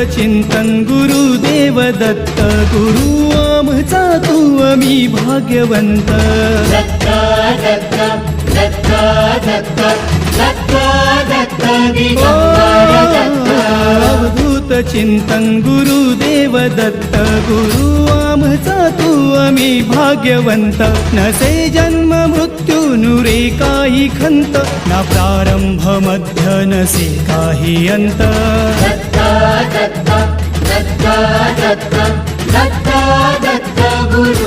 चिंतन गुरुदेव दत्त गुरु आमचा तू आम्ही भाग्यवंत दत्त दत्त दत्त दत्त दत्त दत्त दिगंबर दत्त अवधूत चिंतन गुरुदेव दत्त गुरु आमचा तू आम्ही भाग्यवंत नसे जन्म मृत्यू नुरे काही खंत ना प्रारंभ मध्य नसे काही अंत दत्त दत्त दत्त दत्त दत्त दत्त गुरु